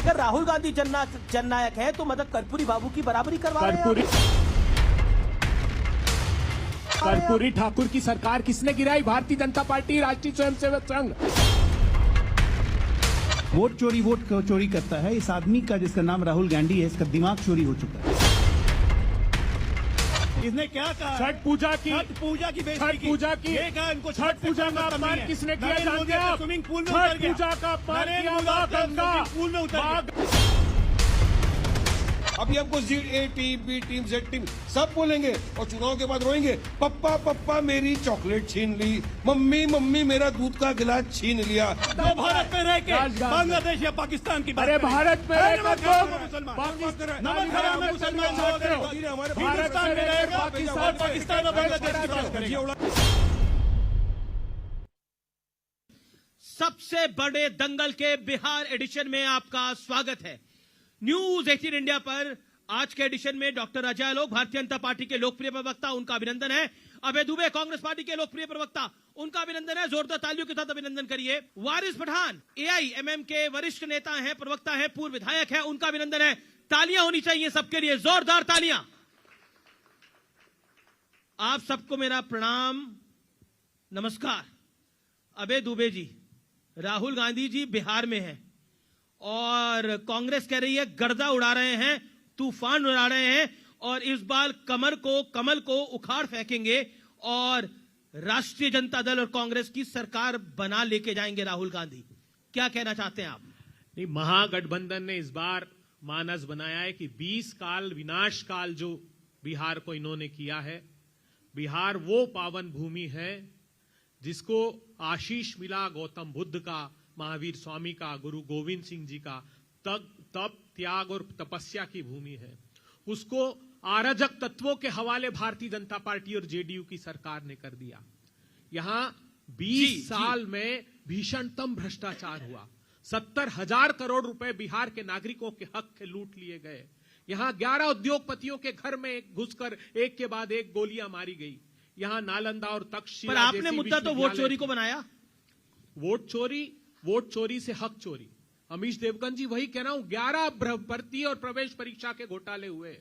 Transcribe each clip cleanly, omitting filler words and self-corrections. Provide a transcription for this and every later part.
अगर राहुल गांधी जननायक है तो मतलब कर्पूरी बाबू की बराबरी करवा रहे हैं। कर्पूरी ठाकुर की सरकार किसने गिराई? भारतीय जनता पार्टी, राष्ट्रीय स्वयंसेवक संघ। वोट चोरी करता है इस आदमी का जिसका नाम राहुल गांधी है, इसका दिमाग चोरी हो चुका है। इसने क्या कहा? छठ पूजा की छठ पूजा की ये कहा इनको छठ पूजा का अपमान किसने किया? जानते हैं आप? स्विमिंग पूल में छठ पूजा का अपमान किया मां गंगा पूल में उतर अभी हमको A team, B team, Z team सब बोलेंगे और चुनाव के बाद रोएंगे, पप्पा पप्पा मेरी चॉकलेट छीन ली, मम्मी मम्मी मेरा दूध का गिलास छीन लिया। तो भारत में रह के बांग्लादेश या पाकिस्तान की बात अरे भारत में रहकर भारत में रहेगा पाकिस्तान और बांग्लादेश की बात करेगा। सबसे बड़े दंगल के बिहार एडिशन में आपका स्वागत है। न्यूज 18 इंडिया पर आज के एडिशन में डॉक्टर अजय आलोक, भारतीय जनता पार्टी के लोकप्रिय प्रवक्ता, उनका अभिनंदन है। अभय दुबे, कांग्रेस पार्टी के लोकप्रिय प्रवक्ता, उनका अभिनंदन है। जोरदार तालियों के साथ अभिनंदन करिए। वारिस पठान, AIMM के वरिष्ठ नेता हैं, प्रवक्ता हैं, पूर्व विधायक हैं, उनका अभिनंदन है। तालियां होनी चाहिए सबके लिए, जोरदार तालियां। आप सबको मेरा प्रणाम, नमस्कार। अभय दुबे जी, राहुल गांधी जी बिहार में हैं और कांग्रेस कह रही है गर्दा उड़ा रहे हैं, तूफान उड़ा रहे हैं और इस बार कमल को उखाड़ फेंकेंगे और राष्ट्रीय जनता दल और कांग्रेस की सरकार बना लेके जाएंगे राहुल गांधी। क्या कहना चाहते हैं आप? नहीं, महागठबंधन ने इस बार मानस बनाया है कि 20 काल विनाश काल जो बिहार को इन्होंने किया है, बिहार वो पावन भूमि है जिसको आशीष मिला गौतम बुद्ध का, महावीर स्वामी का, गुरु गोविंद सिंह जी का, तप त्याग और तपस्या की भूमि है। उसको अराजक तत्वों के हवाले भारतीय जनता पार्टी और जेडीयू की सरकार ने कर दिया। यहां 20 साल में भीषणतम भ्रष्टाचार हुआ। 70,000 करोड़ रुपए बिहार के नागरिकों के हक के लूट लिए गए। यहां 11 उद्योगपतियों के घर में घुसकर एक के बाद एक गोलियां मारी गई। यहां नालंदा और तक्षशिला, पर आपने मुद्दा तो वोट चोरी को बनाया। वोट चोरी से हक चोरी। अमीश देवगन जी, वही कह रहा हूं, 11 भर्ती और प्रवेश परीक्षा के घोटाले हुए,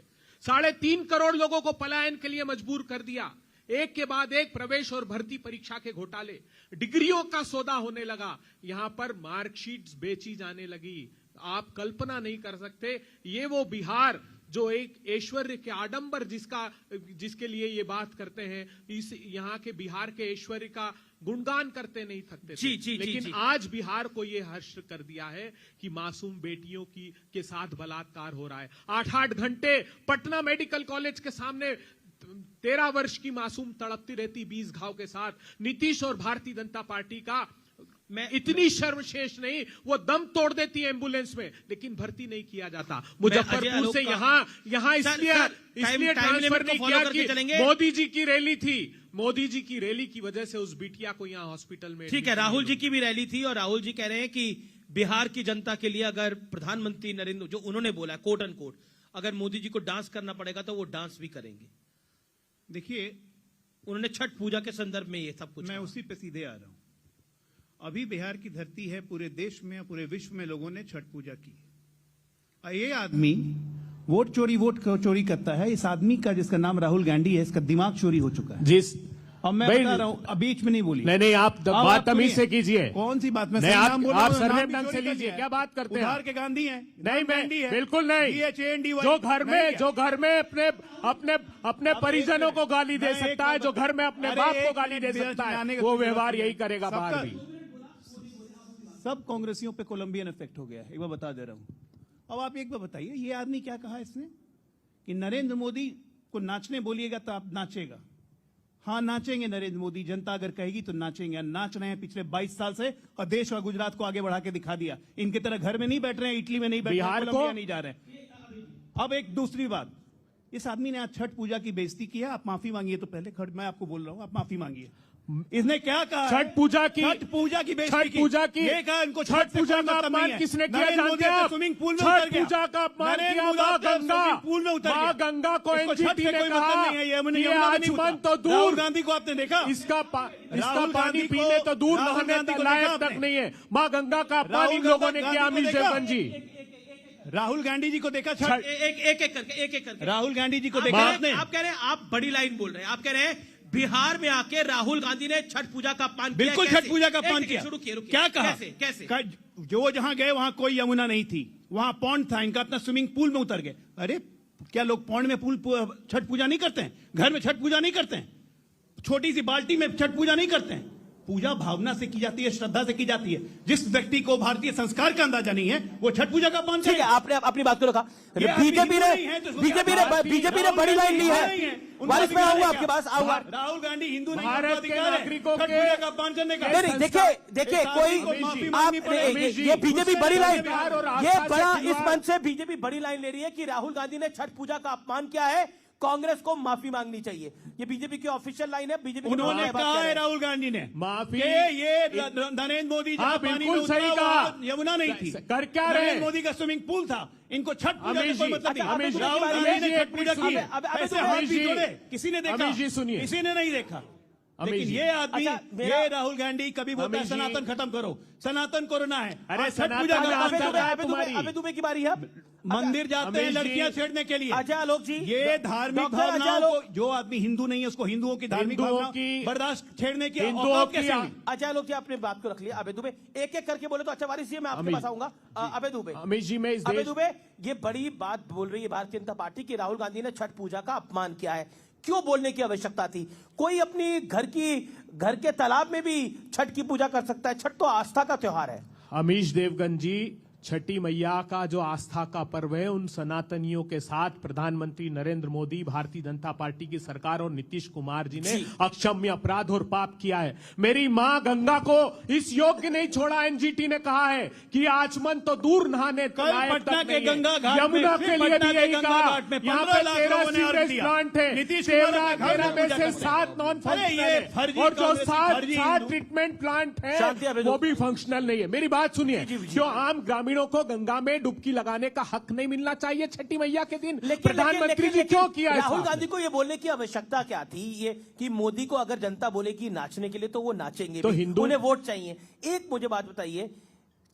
3.5 करोड़ लोगों को पलायन के लिए मजबूर कर दिया। एक के बाद एक प्रवेश और भर्ती परीक्षा के घोटाले, डिग्रियों का सौदा होने लगा, यहां पर मार्कशीट्स बेची जाने लगी। आप कल्पना नहीं कर सकते, ये वो बिहार जो एक ऐश्वर्य के आडंबर जिसके लिए ये बात करते हैं, इस यहाँ के बिहार के ऐश्वर्य का गुणगान करते नहीं थकते थे। लेकिन आज बिहार को ये हर्ष कर दिया है कि मासूम बेटियों के साथ बलात्कार हो रहा है। 8-8 घंटे पटना मेडिकल कॉलेज के सामने 13 वर्ष की मासूम तड़पती रहती 20 घाव के साथ। नीतीश और भारतीय जनता पार्टी का मैं इतनी शर्मशेष नहीं, वो दम तोड़ देती है एम्बुलेंस में, लेकिन भर्ती नहीं किया जाता। मुजफ्फरपुर से यहाँ इसलिए ट्रांसफर नहीं किया कि मोदी जी की रैली थी। मोदी जी की रैली की वजह से उस बिटिया को यहाँ हॉस्पिटल में। ठीक है, राहुल जी की भी रैली थी और राहुल जी कह रहे हैं कि बिहार की जनता के लिए अगर प्रधानमंत्री नरेंद्र, जो उन्होंने बोला कोट एंड कोट, अगर मोदी जी को डांस करना पड़ेगा तो वो डांस भी करेंगे। देखिए, उन्होंने छठ पूजा के संदर्भ में ये सब कुछ, मैं उसी पे सीधे आ रहा हूं। अभी बिहार की धरती है, पूरे देश में और पूरे विश्व में लोगों ने छठ पूजा की। ये आदमी वोट चोरी करता है इस आदमी का जिसका नाम राहुल गांधी है, इसका दिमाग चोरी हो चुका है। अब मैं बता रहा हूं, अब बीच में नहीं बोली। नहीं, आप बात तमीज से कीजिए। कौन सी बात? मैं आप सर्वे ढंग से लीजिए। क्या बात करते हैं? बिहार के गांधी हैं? नहीं, मैं बिल्कुल नहीं। जो घर में अपने परिजनों को गाली दे सकता है, जो घर में अपने बाप को गाली दे सकता है, वो व्यवहार यही करेगा बाहर भी। सब कांग्रेसियों पे कोलंबियन इफेक्ट हो गया है, एक बार बता दे रहा हूं। अब आप एक बार बताइए, ये आदमी क्या कहा इसने कि नरेंद्र मोदी को नाचने बोलिएगा तो आप नाचेगा। हाँ, नाचेंगे नरेंद्र मोदी, जनता अगर कहेगी तो नाचेंगे। नाच रहे हैं पिछले 22 साल से और देश और गुजरात को आगे बढ़ा के दिखा दिया। इनकी तरह घर में नहीं बैठ रहे हैं, इटली में नहीं बैठ रहे हैं, कोलंबिया नहीं जा रहे हैं। अब एक दूसरी बात, इस आदमी ने आज छठ पूजा की बेइज्जती की है। आप माफी मांगिए तो पहले, मैं आपको बोल रहा हूं, आप माफी मांगिए। इसने क्या कहा? छठ पूजा की बेइज्जती की। ये कहा इनको छठ पूजा का अपमान किसने किया? जानते हैं आप? स्विमिंग पूल में छठ पूजा का अपमान किया मां गंगा। पूल में उतर मां गंगा को एनजीटी ने कहा ये आचमन तो दूर। राहुल गांधी को आपने देखा? इसका पानी पीने तो दूर, नहाने लायक तक नहीं है। मां गंगा का अपमान इन लोगों ने किया। अमीश देवगन जी, राहुल गांधी जी को देखा एक एक करके राहुल गांधी जी को आप देखा कह रहे आपने? हैं- आप कह रहे हैं, आप बड़ी लाइन बोल रहे हैं, आप कह रहे हैं बिहार में आके राहुल गांधी ने छठ पूजा का अपमान किया। बिल्कुल कैसे? छठ पूजा का एक अपमान सेकंड, किया। रुकिए क्या कहा? कैसे जो जहां गए वहां कोई यमुना नहीं थी, वहां पौंड था, इनका अपना स्विमिंग पूल में उतर गए। अरे क्या लोग पौंड में छठ पूजा नहीं करते हैं? घर में छठ पूजा नहीं करते हैं? छोटी सी बाल्टी में छठ पूजा नहीं करते हैं? पूजा भावना से की जाती है, श्रद्धा से की जाती है। जिस व्यक्ति को भारतीय संस्कार का अंदाजा नहीं है वो छठ पूजा का अपमान ठीक है, करेगा। आपने अपनी बात को रखा। ये बीजेपी ने नहीं है तो इसको क्या- बीजेपी ने बड़ी लाइन ली है। वारिस में आऊंगा आपके पास, आऊंगा। राहुल गांधी हिंदू नहीं, भारत उनको के अधिकार है नागरिकों छठ के- पूजा का अपमान करने का। नहीं, देखिए कोई आप ये बीजेपी बड़ी लाइन, ये बड़ा इस मंच से बीजेपी बड़ी लाइन ले रही है कि राहुल गांधी ने छठ पूजा का अपमान किया है, कांग्रेस को माफी मांगनी चाहिए। ये बीजेपी की ऑफिशियल लाइन है। बीजेपी उन्होंने कहा है राहुल गांधी ने माफी- ये नरेंद्र मोदी हाँ, जहां पानी बिल्कुल में उतरा, सही कहा। वहां यमुना नहीं थी। कर क्या रहे? नरेंद्र मोदी का स्विमिंग पूल था। इनको छठ पूजा अमीश का कोई जी, मतलब नहीं। अच्छा, अमीश जी, राहुल अमीश गांधी जी, ने छठ पूजा की है। अब ऐसे तो हाथ अमीश भी जी, जोड़े, किसी ने देखा? अमीश जी सुनिए। किसी ने नहीं देखा। अमीश लेकिन जी। ये आदमी, अच्छा, ये राहुल गांधी कभी बोलता है अमीश जी। सनातन खत्म करो, सनातन कोरोना है। अरे आज छठ पूजा सनातन का नाम अपमान कर रहा है। अबे दुबे की बारी है। मंदिर जाते हैं अमीश जी। लड़कियां छेड़ने के लिए। अजय आलोक जी, ये धार्मिक डॉक्टर अजय भावनाओं आलोक, को, जो आदमी हिंदू नहीं है उसको हिंदुओं की धार्मिक हिंदुओं भावनाओं की- बर्दाश्त छेड़ने की हिंदुओं औकात की कैसे हुई? अजय लोग जी आपने बात को रख लिया। अबे दुबे एक एक करके बोले तो अच्छा, वारिस जी मैं आपके अमीश- पास आऊंगा। अबे दुबे, अमीश जी, मैं इस अबे देश दुबे, ये बड़ी बात बोल रही है भारतीय जनता पार्टी की राहुल गांधी ने छठ पूजा का अपमान किया है। क्यों बोलने की आवश्यकता थी? कोई अपनी घर के तालाब में भी छठ की पूजा कर सकता है। छठ तो आस्था का त्योहार है। अमीश देवगन जी, छठी मैया का जो आस्था का पर्व है, उन सनातनियों के साथ प्रधानमंत्री नरेंद्र मोदी, भारतीय जनता पार्टी की सरकार और नीतीश कुमार जी ने अक्षम्य अपराध और पाप किया है। मेरी मां गंगा को इस योग्य नहीं छोड़ा। एनजीटी ने कहा है कि आचमन तो दूर नहाने कल लायक पटना तक के नहीं है। गंगा घाट में, यमुना फिर के लिए पटना भी के यही गंगा कहा। घाट में यहाँ 15 पे लाख 13 लोगों ने अर्घ सीवरेज दिया। प्लांट है, नीतीश कुमार ने 13 घर में में पूजा से करते हैं। 7 नॉन अरे ये फर्जी और जो कांग्रेसी, 7 फर्जी हिंदू। ट्रीटमेंट प्लांट है शांति अबे वो भी फंक्शनल नहीं है। मेरी बात सुनिए, जो आम ग्रामीणों को गंगा में डुबकी लगाने का हक नहीं मिलना चाहिए छठी मैया के दिन? प्रधानमंत्री जी क्यों किया राहुल ऐसा? गांधी को ये बोलने की आवश्यकता क्या थी? ये कि मोदी को अगर जनता बोलेगी नाचने के लिए तो वो नाचेंगे तो भी। हिंदू- उन्हें वोट चाहिए। एक मुझे बात बताइए,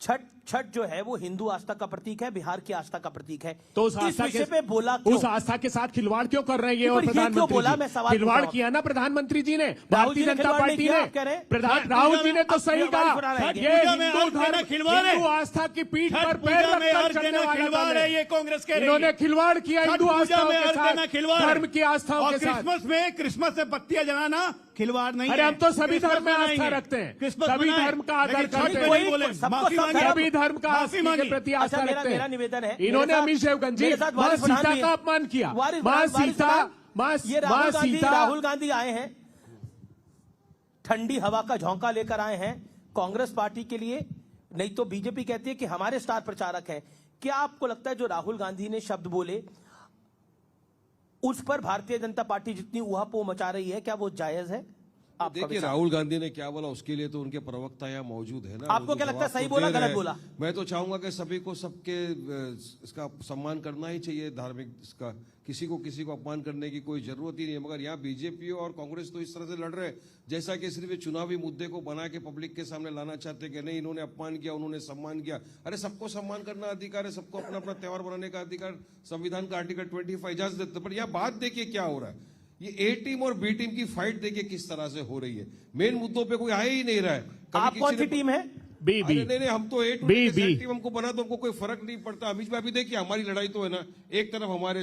छठ जो है वो हिंदू आस्था का प्रतीक है, बिहार की आस्था का प्रतीक है। तो उस इस आस्था विषय पे बोला क्यों? उस आस्था के साथ खिलवाड़ क्यों कर रहे हैं ये? और ये क्यों प्रधानमंत्री बोला? जी? मैं सवाल खिलवाड़ पूछ रहा हूं। किया ना प्रधानमंत्री जी ने, राहुल जी भारतीय ने जनता खिलवाड़ नहीं पार्टी किया, ने। आप कह रहे हैं? राहुल जी ने तो अब सही ये बात कहा, बना रहे हैं। ये पूजा में हिंदू अर्घ देना धर्म, खिलवाड़ है। हिंदू आस्था की पीठ छठ पर पूजा पैर में रखकर अर्घ चलने देना वाला खिलवाड़ दल है, है। ये कांग्रेस कह रही इन्होंने है। खिलवाड़ किया छठ हिंदू पूजा आस्थाओं में के अर्घ देना साथ, खिलवाड़ है। धर्म की आस्थाओं और के साथ। क्रिसमस में पत्तियां जलाना खिलवाड़ नहीं अरे है। हम तो सभी क्रिसमस धर्म में आस्था मनाएंगे। रखते हैं, क्रिसमस सभी मनाएं, धर्म का आदर लेकिन छठ करते पे हैं। नहीं बोले, सबको माफी सब मांगे। धर्म- सभी धर्म का माफी के मांगी। प्रति अच्छा, आस्था रखते मेरा हैं। निवेदन है, इन्होंने मेरे साथ- अमीश देवगन जी मेरे साथ मां वारिस पठान सीता भी का है। अपमान किया। वारिस मां वारिस सीता, पठान, ये मां राहुल गांधी सीता, राहुल गांधी आए हैं, ठंडी हवा का झोंका लेकर आए हैं कांग्रेस पार्टी के लिए। नहीं तो बीजेपी कहती है कि हमारे स्टार प्रचारक हैं। क्या आपको लगता है जो राहुल गांधी ने शब्द बोले उस पर भारतीय जनता पार्टी जितनी उहापोह मचा रही है, क्या वो जायज है? आपका देखिए विचार? राहुल गांधी ने क्या बोला उसके लिए तो उनके प्रवक्ता यहाँ मौजूद है ना। आपको वो क्या लगता है, जवाब सही तो बोला, दे रहे गलत हैं। बोला? मैं तो चाहूंगा कि सभी को सबके इसका सम्मान करना ही चाहिए, धार्मिक इसका। किसी को अपमान करने की कोई जरूरत ही नहीं है। मगर यहाँ बीजेपी और कांग्रेस तो इस तरह से लड़ रहे हैं जैसा कि सिर्फ चुनावी मुद्दे को बना के पब्लिक के सामने लाना चाहते हैं कि नहीं इन्होंने अपमान किया, उन्होंने सम्मान किया। अरे सबको सम्मान करना अधिकार है, सबको अपना अपना त्योहार बनाने का अधिकार संविधान का आर्टिकल 25 इजाजत देता है। पर यहाँ बात देखिए क्या हो रहा है, ये ए टीम और बी टीम की फाइट देखिए किस तरह से हो रही है। मेन मुद्दों पे कोई आ ही नहीं रहा है। कभी आप कौन किसी सी ने- टीम है? बी बी अरे नहीं, हम तो ए बी, बी। टीम हमको बना तो हमको कोई फर्क नहीं पड़ता। अमीश भाई, अभी देखिए हमारी लड़ाई तो है ना, एक तरफ हमारे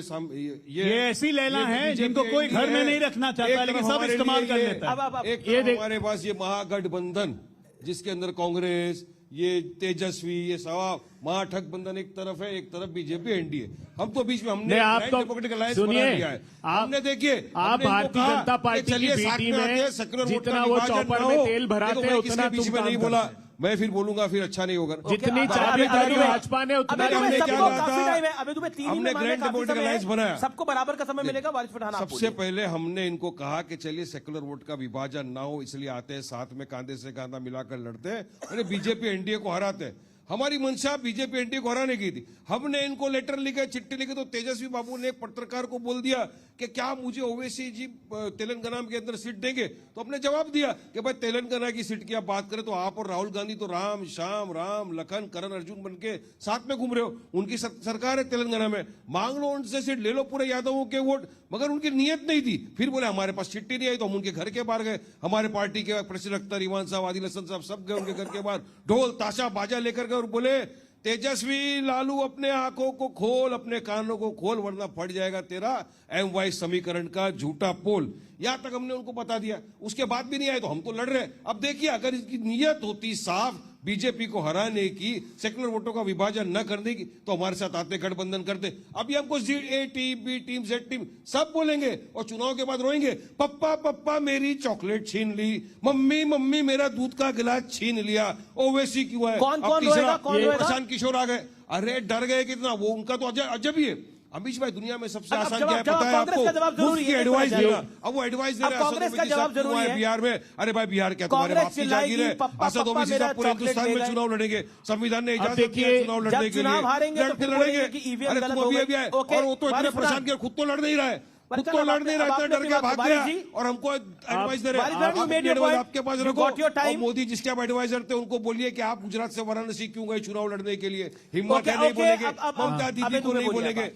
ये ऐसी लैला ये है BJP जिनको कोई घर में है, नहीं रखना चाहता, एक लेकिन तरफ सब हमारे इस्तेमाल लिए कर ये- लेता है। अब एक ये तरफ देख- हमारे पास ये महागठबंधन जिसके अंदर कांग्रेस, ये तेजस्वी, ये सवा महागठबंधन एक तरफ है, एक तरफ बीजेपी एनडीए। हम तो बीच में हमने नहीं, आप Grand तो Democratic Alliance सुनिए, बना लिया है। आप- हमने देखिए आप हमने इनको भारतीय कहा जनता कि पार्टी चलिए की साथ बी में टीम आते है, हैं, secular vote का जितना वो विभाजन चौपड़ ना में हो। तेल भराते देखो, हैं, मैं उतना किसके बीच तुम में काम नहीं करो। बोला, मैं फिर बोलूंगा, फिर अच्छा नहीं होगा। जितनी अब- चाबीदारी अब- भाजपा ने उतना अबे हमने सबको क्या कहा काफी था? टाइम है। अबे तुम्हें 3 ही हमने में मारने Grand काफी Democratic समय है। Alliance बनाया। सबको बराबर का समय मिलेगा। वारिस पठान आप सबसे बोलिए। पहले हमने इनको कहा कि चलिए सेकुलर वोट का विभाजन ना हो, इसलिए आते हैं साथ में कांधे से कांधा मिलाकर लड़ते हैं, अरे बीजेपी एनडीए को हराते हैं। हमारी मंशा बीजेपी एनडीए को हराने की थी। हमने इनको लेटर लिखे, चिट्ठी लिखी, तो तेजस्वी बाबू ने एक पत्रकार को बोल दिया कि क्या मुझे ओवैसी जी तेलंगाना के अंदर सीट देंगे, तो अपने जवाब दिया कि भाई तेलंगाना की सीट की आप बात करें तो आप और राहुल गांधी तो राम श्याम राम लखन करण अर्जुन बन के साथ में घूम रहे हो। उनकी सरकार है तेलंगाना में, मांग लो उनसे सीट, ले लो पूरे यादवों के वोट, मगर उनकी नियत नहीं थी। फिर बोले हमारे पास चिट्ठी नहीं आई तो हम उनके घर के बाहर गए। हमारे पार्टी के प्रेसिडेंट अख्तर ईमान साहब, आदिल हसन साहब सब गए उनके घर के बाहर, ढोल ताशा बाजा लेकर गए और बोले तेजस्वी लालू अपने आंखों को खोल, अपने कानों को खोल, वरना फट जाएगा तेरा MY समीकरण का झूठा पोल। यहां तक हमने उनको बता दिया, उसके बाद भी नहीं आए तो हम तो लड़ रहे। अब देखिए अगर इसकी नियत होती साफ बीजेपी को हराने की, सेकुलर वोटों का विभाजन न करने की, तो हमारे साथ आते गठबंधन करते। अभी हमको A team B team Z team सब बोलेंगे और चुनाव के बाद रोएंगे, पप्पा पप्पा मेरी चॉकलेट छीन ली, मम्मी मम्मी मेरा दूध का गिलास छीन लिया, ओवैसी क्यों है। कौन अब कौन रोएगा, कौन रोएगा? प्रशांत किशोर आ गए। अरे डर गए कितना, वो उनका तो अजब ही है। अमीश भाई दुनिया में सबसे आसान क्या है पता है आपको? मुफ्त की एडवाइस देना। अब वो एडवाइस दे रहे हैं कांग्रेस का जवाब जरूरी है बिहार में। अरे भाई बिहार क्या तुम्हारे बाप की जागीर है? असद ओवैसी साहब पूरे हिंदुस्तान में चुनाव लड़ेंगे, संविधान ने इजाजत दिया है चुनाव लड़ने के लिए, लड़ते लड़ेंगे। अरे तुम अभी अभी आए और वो तो इतने परेशान किया, खुद तो लड़ नहीं रहा है, खुद तो लड़ नहीं रहा, डर के भाग गया और हमको एडवाइस दे रहे हैं। आपके पास रखो। और मोदी जिसके आप एडवाइजर थे उनको बोलिए कि आप गुजरात से वाराणसी क्यों गए चुनाव लड़ने के लिए, हिम्मत है नहीं बोलेंगे, ममता दीदी को नहीं बोलेंगे।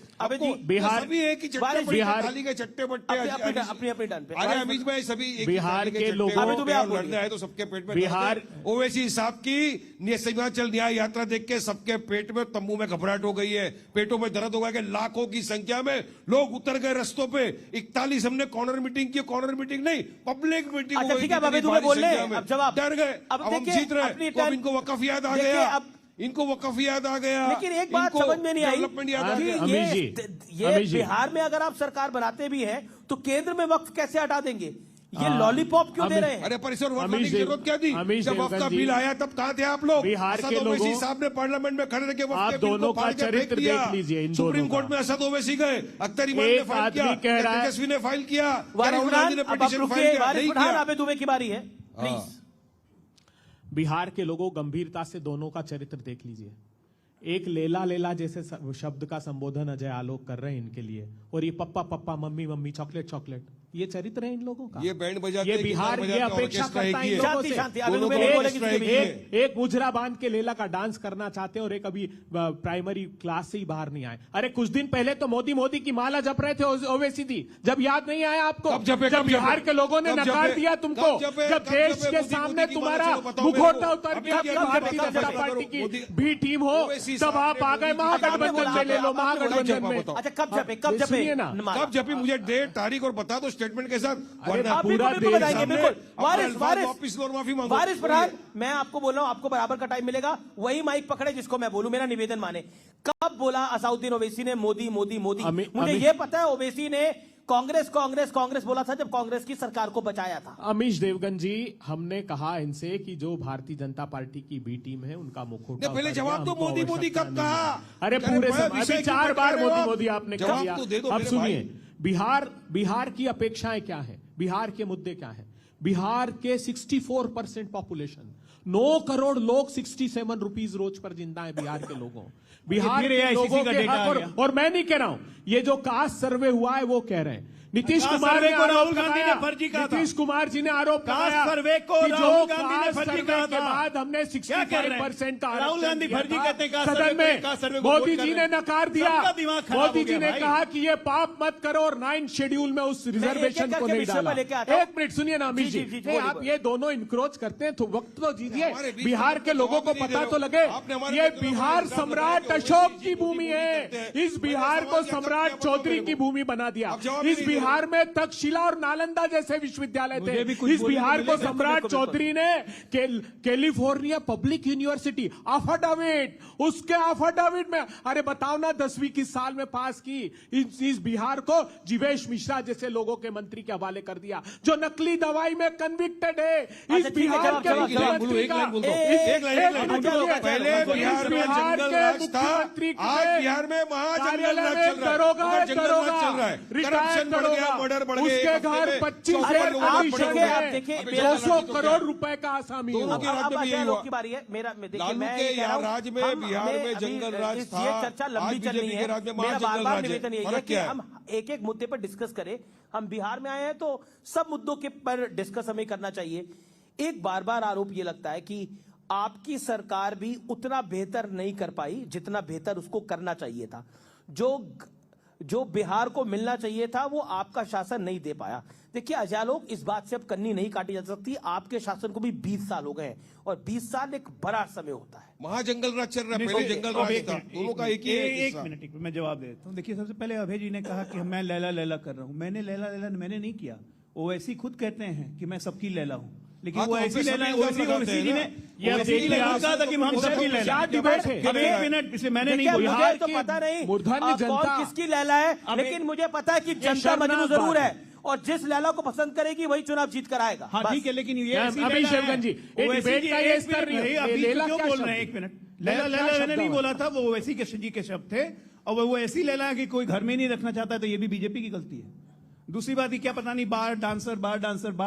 बिहार सभी एक ही थाली के चट्टे बट्टे। अरे अमीश भाई सभी बिहार के लोगों लड़ने आए तो सबके पेट में बिहार ओवैसी साहब की हिमाचल न्याय यात्रा देख के सबके पेट में तंबू में घबराहट हो गई है, पेटों में दर्द हो गया कि लाखों की संख्या में लोग उतर गए रस्तों पे। 41 हमने कॉर्नर मीटिंग की, कॉर्नर मीटिंग नहीं पब्लिक मीटिंग। अच्छा ठीक है, अभी तुम्हें बोल रहे हैं, अब जवाब डर गए। अब हम जीत रहे हैं तो इनको वक़्फ़ याद आ गया, इनको वक़्फ़ याद आ गया। लेकिन एक बात समझ में नहीं आई डेवलपमेंट याद आ कि गया। ये बिहार में अगर आप सरकार बनाते भी हैं तो केंद्र में वक्फ कैसे हटा देंगे? ये लॉलीपॉप क्यों दे रहे हैं? अरे परिसर वक्त की जरूरत क्या थी? जब वक्त का बिल आया तब कहाँ थे आप लोग? बिहार के लोगों साहब ने पार्लियामेंट में खड़े रखे आप दोनों का चरित्र देख लीजिए। सुप्रीम कोर्ट में असद ओवैसी गए, अख्तर ईमान ने फाइल किया, तेजस्वी ने फाइल किया, राहुल गांधी ने पिटीशन फाइल किया। आबे दुबे की बारी है, प्लीज। बिहार के लोगों गंभीरता से दोनों का चरित्र देख लीजिए। एक लेला लेला जैसे शब्द का संबोधन अजय आलोक कर रहे हैं इनके लिए, और ये papa papa mummy mummy chocolate chocolate, ये चरित्र है इन लोगों का। ये बैंड बजाते ये बिहार ये अपेक्षा करता है इन लोगों से। एक मुजरा बांध के लेला का डांस करना चाहते हैं और एक अभी प्राइमरी क्लास से ही बाहर नहीं आए। अरे कुछ दिन पहले तो मोदी मोदी की माला जप रहे थे ओवैसी थी, जब याद नहीं आया आपको? जब बिहार के लोगों ने नकार दिया तुमको, जब देश के सामने तुम्हारा मुखौटा उतर गया भारतीय जनता पार्टी की बी टीम हो, तब आप आ गए महागठबंधन में। ले लो महागठबंधन में। अच्छा कब जपे, कब जपे ना, कब जपे? मुझे डेट तारीख और बता दो स्टेटमेंट के साथ। पूरा वारिस प्रधान, मैं आपको बोल रहा हूं, आपको बराबर का टाइम मिलेगा। वही माइक पकड़े जिसको मैं बोलूं, मेरा निवेदन माने। कब बोला असाउद्दीन ओवैसी ने मोदी मोदी मोदी? मुझे ये पता है ओवैसी ने कांग्रेस कांग्रेस कांग्रेस बोला था जब कांग्रेस की सरकार को बचाया था। अमीश देवगन जी, हमने कहा इनसे कि जो भारतीय जनता पार्टी की बी टीम है उनका मुखौटा पहले जवाब दो, मोदी मोदी कब कहा? अरे पूरे अभी 4 बार मोदी मोदी आपने कह दिया। अब सुनिए, बिहार की अपेक्षाएं क्या है, बिहार के मुद्दे क्या है? बिहार के 64% पॉपुलेशन, 9 करोड़ लोग 67 रुपीज रोज पर जिंदा है बिहार के लोगों। बिहार के लोगों के हक, और मैं नहीं कह रहा हूं, ये जो कास्ट सर्वे हुआ है वो कह रहे हैं। नीतीश कुमार ने राहुल गांधी ने फर्जी कहा था। नीतीश कुमार जी ने आरोप लगाया सर्वे को राहुल गांधी ने फर्जी कहा के बाद हमने 65% का राहुल गांधी फर्जी कहते हैं सदन में। मोदी जी ने नकार दिया, मोदी जी ने कहा कि ये पाप मत करो और 9 शेड्यूल में उस रिजर्वेशन को नहीं डाला। एक मिनट सुनिए ना अमीश जी, आप ये दोनों इंक्रोच करते हैं तो वक्त तो दीजिए, बिहार के लोगों को पता तो लगे। ये बिहार सम्राट अशोक की भूमि है, इस बिहार को सम्राट चौधरी की भूमि बना दिया। इस बिहार में तक्षशिला और नालंदा जैसे विश्वविद्यालय थे, इस बिहार को सम्राट चौधरी ने कैलिफोर्निया पब्लिक यूनिवर्सिटी अफिडेविट, उसके अफिडेविट में, अरे बताओ ना 10वीं किस साल में पास की, इस बिहार को जीवेश मिश्रा जैसे लोगों के मंत्री के हवाले कर दिया जो नकली दवाई में कन्विक्टेड है। इस बिहार के मुख्यमंत्री एक लाइन बोलता हूँ, ए- एक लाइन अच्छा, पहले बिहार में जंगल राज था, आज बिहार में महाजंगल राज चल रहा है, उधर जंगल राज चल रहा है, करप्शन बढ़ गया, मर्डर बढ़ गया, उसके घर 25 अरे आप देखिए, 200 करोड़ रुपए का आसामी दोनों हुआ। के राज्य में यही हुआ। की बारी है मेरा देखिए लालू मैं के ये कह रहा हूं, राज्य में हम- बिहार हमें में अभी जंगल राज ये था, चर्चा आज लंबी चल रही बीजेपी है। के राज्य में मेरा महाजंगल बार-बार राज है। निवेदन यही है फर्क कि क्या है? हम एक-एक मुद्दे पर डिस्कस करें। हम बिहार में आए हैं तो सब मुद्दों के पर डिस्कस हमें करना चाहिए। एक बार-बार आरोप ये लगता है कि आपकी सरकार भी उतना बेहतर नहीं कर पाई जितना बेहतर उसको करना चाहिए था। जो बिहार को मिलना चाहिए था वो आपका शासन नहीं दे पाया। देखिए अजालोक, इस बात से अब कन्नी नहीं काटी जा सकती। आपके शासन को भी 20 साल हो गए हैं और 20 साल एक बड़ा समय होता है। महाजंगल राज चल रहा है, पहले जंगल राज था, दोनों का एक ही है एक किस्सा। मिनट मैं जवाब देता हूँ। देखिए सबसे पहले अभय जी ने कहा कि मैं लैला लैला कर रहा हूँ। मैंने लैला लैला मैंने नहीं किया। ओवैसी खुद कहते हैं कि मैं सबकी लैला हूँ, लेकिन हाँ, वो तो ऐसी हम पे लैला सभी ओवैसी इल्जाम लगाते जी हैं ने ना। ये अब ओवैसी जी ने देखिए खुद कहा था कि हम सबकी लैला क्या हैं। डिबेट है? अब एक मिनट इसलिए मैंने नहीं देखिए, बोला। मुझे तो की पता नहीं मूर्धन्य जनता- कौन किसकी लैला है, लेकिन मुझे पता है कि जनता शर्मनाक मजनू जरूर बात है और जिस लैला को पसंद करेगी वही चुनाव जीत कर आएगा। हाँ बस। ठीक है, लेकिन ये मैम, ऐसी अभी लैला है। शेवगन जी, ये ओवैसी डिबेट जी का ये एक स्तर मिनट नहीं है। नहीं, अभी लेला क्यों क्या बोल शब्द रहे हैं? है? एक मिनट। लेला लैला क्या लैला शब्द मैंने नहीं है? बोला था, वो ओवैसी के जी के शब्द थे। और वो ऐसी लैला है कि कोई घर में नहीं रखना चाहता है, तो ये भी बीजेपी की गलती है। दूसरी बात, ये क्या पता नहीं बार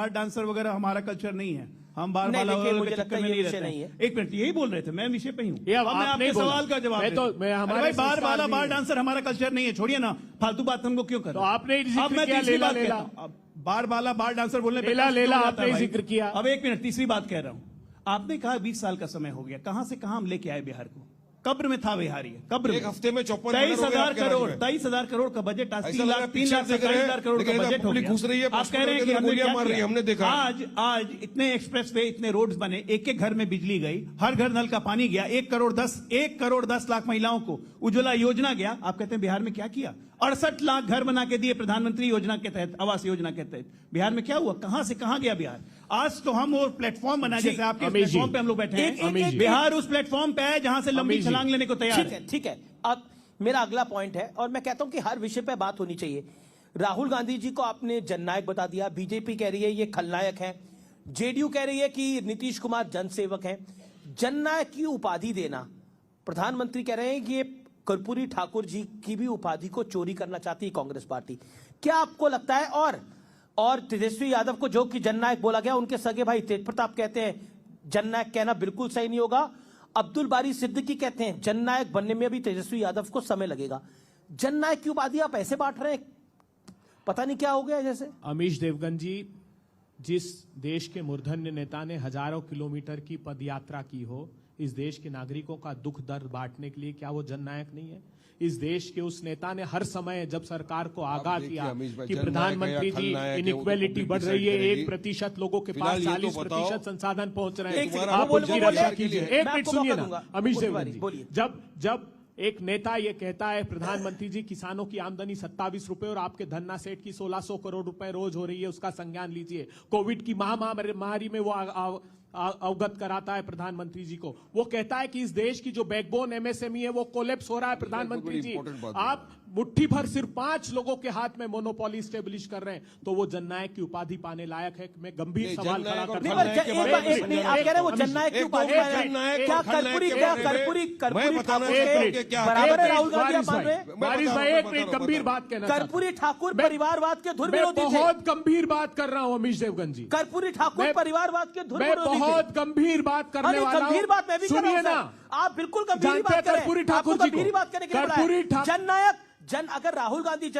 डांसर वगैरह हमारा कल्चर नहीं है। हम बार नहीं, बाला देखिए, वाला मुझे के लगता चक्कर है में ये नहीं विषय रहते नहीं हैं। है। एक मिनट, यही बोल रहे थे, मैं विषय पे हूँ। ये अब अब मैं आप आपके नहीं बोला। सवाल का जवाब मैं तो- देता हूं। मैं हमारे अरे भाई बार संस्कार वाला भी बार है। डांसर हमारा कल्चर नहीं है, छोड़िए ना, फालतू बात हमको क्यों कर तो रहे हैं? आपने जिक्र अब मैं किया तीसरी लेला बात लेला। कहता हूं। अब बार वाला बार डांसर बोलने पे लेला कष्ट लेला हो जाता है आपने भाई। जिक्र किया। अब एक मिनट, तीसरी बात कह रहा हूं। आपने कहा 20 साल का समय हो गया, कहां से कहां हम लेके आए बिहार को? कब्र में था बिहार, ये कब्र में। एक हफ्ते में 54 23,000 करोड़ 23,000 करोड़ का बजट, आज ऐसा 3 लग लाख रहा है 3 लाख पीछे से 47,000 करोड़ का लेकिन बजट हो पब्लिक गया। घुस रही है, आप कह रहे हैं कि बस हमने गोलियां क्या मार रही है, किया? हमने देखा। आज इतने एक्सप्रेस वे, इतने रोड्स बने, एक एक घर में बिजली गई, हर घर नल का पानी गया, 1 करोड़ 10 लाख महिलाओं को उज्ज्वला योजना गया। आप कहते हैं बिहार में क्या किया? 68 लाख घर बना के दिए प्रधानमंत्री योजना के तहत, आवास योजना के तहत। बिहार में क्या हुआ? कहां से कहां गया बिहार? आज तो हम वो प्लेटफॉर्म बना, जैसे आपके अमीश जी, प्लेटफॉर्म पे हम लोग बैठे एक- हैं, एक- बिहार उस प्लेटफॉर्म पे है जहां से लंबी अमीश जी, छलांग लेने को तैयार ठीक है। है, ठीक है। अब मेरा अगला पॉइंट है और मैं कहता हूं कि हर विषय पे बात होनी चाहिए। राहुल गांधी जी को आपने जननायक बता दिया, बीजेपी कह रही है ये खलनायक है, जेडीयू कह रही है कि नीतीश कुमार जनसेवक है। जननायक की उपाधि देना, प्रधानमंत्री कह रहे हैं कि ये कर्पूरी ठाकुर जी की भी उपाधि को चोरी करना चाहती है कांग्रेस पार्टी। क्या आपको लगता है? और तेजस्वी यादव को जो कि जननायक बोला गया, उनके सगे भाई तेज प्रताप कहते हैं जननायक कहना बिल्कुल सही नहीं होगा। अब्दुल बारी सिद्दीकी कहते हैं जननायक बनने में अभी तेजस्वी यादव को समय लगेगा। जननायक की उपाधि आप ऐसे बांट रहे हैं, पता नहीं क्या हो गया जैसे। अमीश देवगन जी, जिस देश के मूर्धन्य नेता ने हजारों किलोमीटर की पदयात्रा की हो इस देश के नागरिकों का दुख दर्द बांटने के लिए, क्या वो जननायक नहीं है? इस देश के उस नेता ने हर समय जब सरकार को आगाह देखिए किया अमीश भाई, कि जननायक प्रधानमंत्री है या जी खलनायक है, वो तो इनइक्वेलिटी पब्लिक बढ़ रही है, डिसाइड 1% लोगों के पास फिलहाल ये तो 40% बताओ। संसाधन पहुंच रहे हैं। एक सेकंड, आप वो उनकी बोले- रक्षा बोले- कीजिए। मैं एक मिनट आपको सुनिए मौका ना दूंगा। अमीश उस देवगन बारी, जी, बोलिए। जब एक नेता ये कहता है प्रधानमंत्री जी किसानों की आमदनी 27 रुपए और आपके धन्ना सेठ की 1600 करोड़ रुपए रोज हो रही है, उसका संज्ञान लीजिए। कोविड की महामारी में वो अवगत कराता है प्रधानमंत्री जी को। वो कहता है कि इस देश की जो बैकबोन एमएसएमई है वो कोलैप्स हो रहा है। प्रधानमंत्री जी, important बात है। आप मुट्ठी भर सिर्फ 5 लोगों के हाथ में मोनोपोली स्टेब्लिश कर रहे हैं, तो वो जननायक की उपाधि पाने लायक है? मैं गंभीर नहीं, सवाल खड़ा जननायक और करता नहीं, हूं। पर एक नहीं, आप कह रहे हैं वो जननायक की एक उपाधि दो पाने- जननायक क्या और खलनायक कर्पूरी के क्या बारे में कर्पूरी मैं कर्पूरी बताना ठाकुर चाहता हूं के कि क्या बराबर है है। राहुल गांधी आप बारिश मान रहे भाई, हैं? बारिश बता भाई, रहा एक हूं, मिनट बता गंभीर रहा बात कहना चाहता हूं। कर्पूरी ठाकुर मैं- परिवारवाद के धुर मैं विरोधी थे। बहुत गंभीर बात कर रहा हूं अमीश देवगन जी। कर्पूरी ठाकुर मैं- परिवारवाद के धुर मैं विरोधी थे। बहुत गंभीर बात करने अरे वाला हूं। गंभीर बात मैं भी कर रहा सुनिए हूं ना, सर। आप बिल्कुल गंभीर जानते बात हैं कर रहे हैं। कर्पूरी ठाकुर आपको जी को। गंभीर बात करने के लिए कर्पूरी बुलाया। ठाकुर- जननायक अगर राहुल गांधी